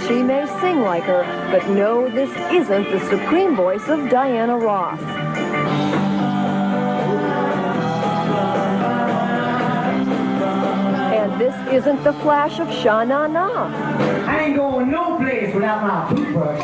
She may sing like her, but no, this isn't the supreme voice of Diana Ross. And this isn't the flash of Sha Na Na. I ain't going no place without my toothbrush.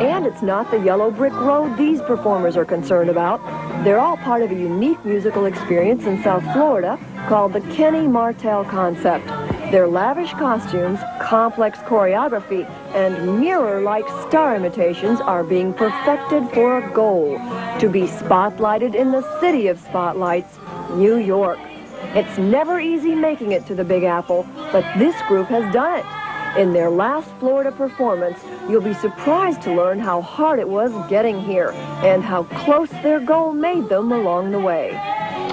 And it's not the yellow brick road these performers are concerned about. They're all part of a unique musical experience in South Florida called the Kenny Martel concept. Their lavish costumes, complex choreography, and mirror-like star imitations are being perfected for a goal: to be spotlighted in the city of spotlights, New York. It's never easy making it to the Big Apple, but this group has done it. In their last Florida performance, you'll be surprised to learn how hard it was getting here and how close their goal made them along the way.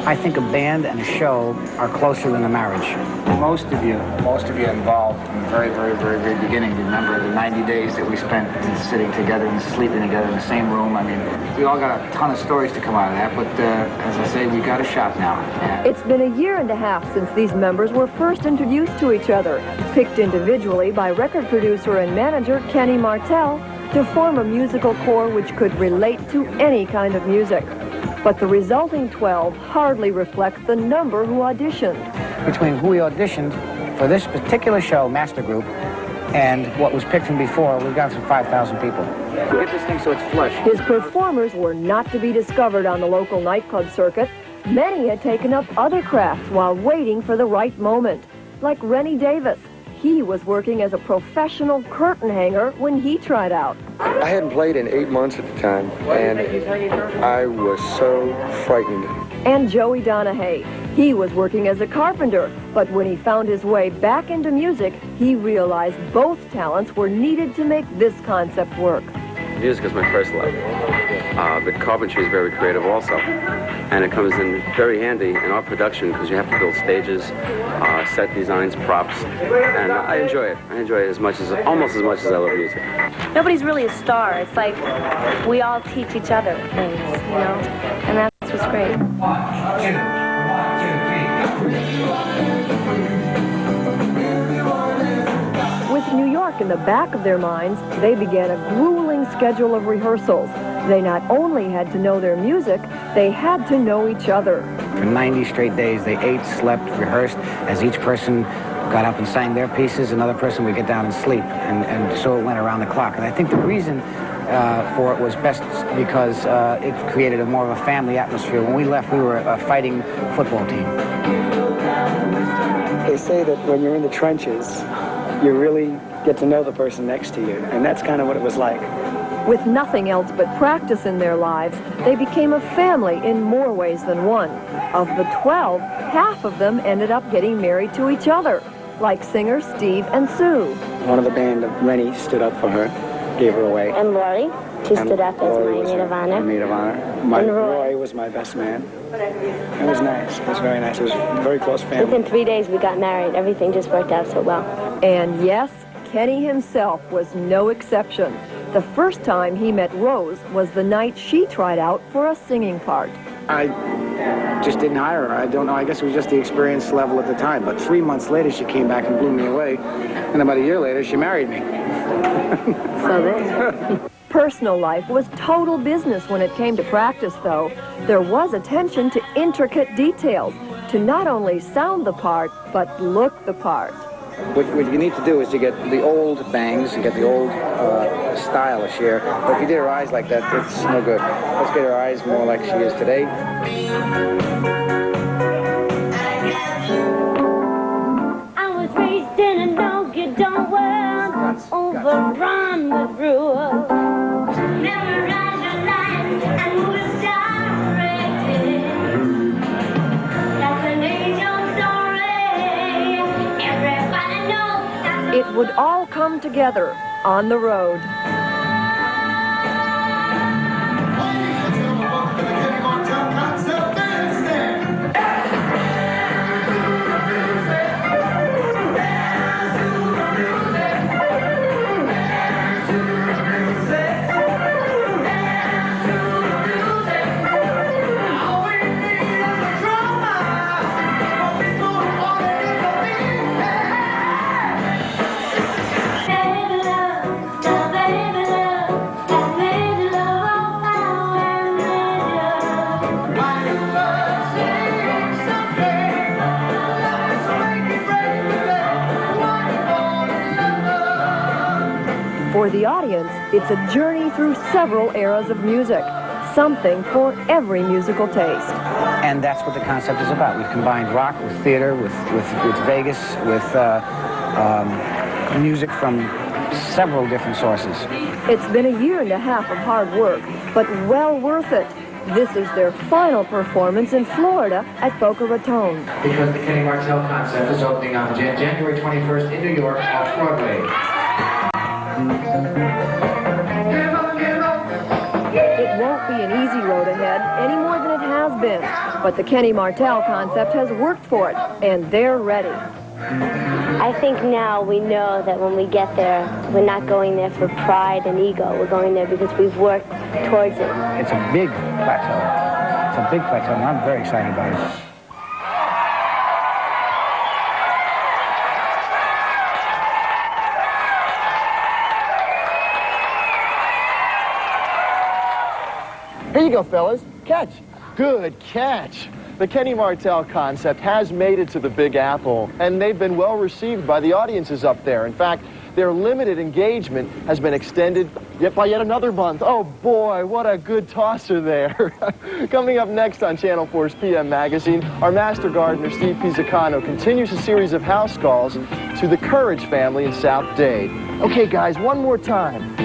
I think a band and a show are closer than a marriage. Most of you involved from the very beginning remember the 90 days that we spent sitting together and sleeping together in the same room. I mean, we all got a ton of stories to come out of that, but as I say, we got a shot now. It's been a year and a half since these members were first introduced to each other, picked individually by record producer and manager Kenny Martel to form a musical core which could relate to any kind of music. But the resulting 12 hardly reflects the number who auditioned. Between who we auditioned for this particular show, Master Group, and what was picked from before, we've gone through 5,000 people. Get this thing so it's flush. His performers were not to be discovered on the local nightclub circuit. Many had taken up other crafts while waiting for the right moment, like Rennie Davis. He was working as a professional curtain hanger when he tried out. I hadn't played in 8 months at the time, and I was so frightened. And Joey Donahue. He was working as a carpenter, but when he found his way back into music, he realized both talents were needed to make this concept work. Music is my first love, but carpentry is very creative also, and it comes in very handy in our production because you have to build stages, set designs, props, and I enjoy it. I enjoy it almost as much as I love music. Nobody's really a star. It's like we all teach each other things, you know, and that's what's great. 1, 2, 1, 2, 3. With New York in the back of their minds, they began a grueling schedule of rehearsals. They not only had to know their music, they had to know each other. For 90 straight days, they ate, slept, rehearsed. As each person got up and sang their pieces, another person would get down and sleep. And so it went around the clock. And I think the reason for it was best because it created a more of a family atmosphere. When we left, we were a fighting football team. They say that when you're in the trenches, you really get to know the person next to you. And that's kind of what it was like. With nothing else but practice in their lives, they became a family in more ways than one. Of the 12, half of them ended up getting married to each other, like singer Steve and Sue. One of the band, Rennie, stood up for her, gave her away. And Lori, she stood up as my maid of honor. Maid of honor. And Roy was my best man. It was nice. It was very nice. It was a very close family. Within 3 days, we got married. Everything just worked out so well. And yes, Kenny himself was no exception. The first time he met Rose was the night she tried out for a singing part. I just didn't hire her. I don't know. I guess it was just the experience level at the time. But 3 months later, she came back and blew me away. And about a year later, she married me. So there. Personal life was total business when it came to practice, though. There was attention to intricate details, to not only sound the part, but look the part. What you need to do is to get the old bangs and get the old style here. But if you did her eyes like that, it's no good. Let's get her eyes more like she is today. I was raised in a don't-get-don't world, overrun with rules. Memorize your life and move directed. That's an age-old story. Everybody knows. It would all come together on the road. For the audience, it's a journey through several eras of music, something for every musical taste. And that's what the concept is about. We've combined rock with theater, with Vegas, with music from several different sources. It's been a year and a half of hard work, but well worth it. This is their final performance in Florida at Boca Raton. Because the Kenny Martel concept is opening on January 21st in New York off Broadway. It won't be an easy road ahead any more than it has been, but the Kenny Martel concept has worked for it, and they're ready. I think now we know that when we get there, we're not going there for pride and ego. We're going there because we've worked towards it. It's a big plateau. It's a big plateau, and I'm very excited about it. Here you go, fellas. Catch. Good catch. The Kenny Martel concept has made it to the Big Apple, and they've been well received by the audiences up there. In fact, their limited engagement has been extended by yet another month. Oh boy, what a good tosser there. Coming up next on Channel 4's PM Magazine, our master gardener, Steve Pizzicato, continues a series of house calls to the Courage family in South Dade. Okay, guys, one more time.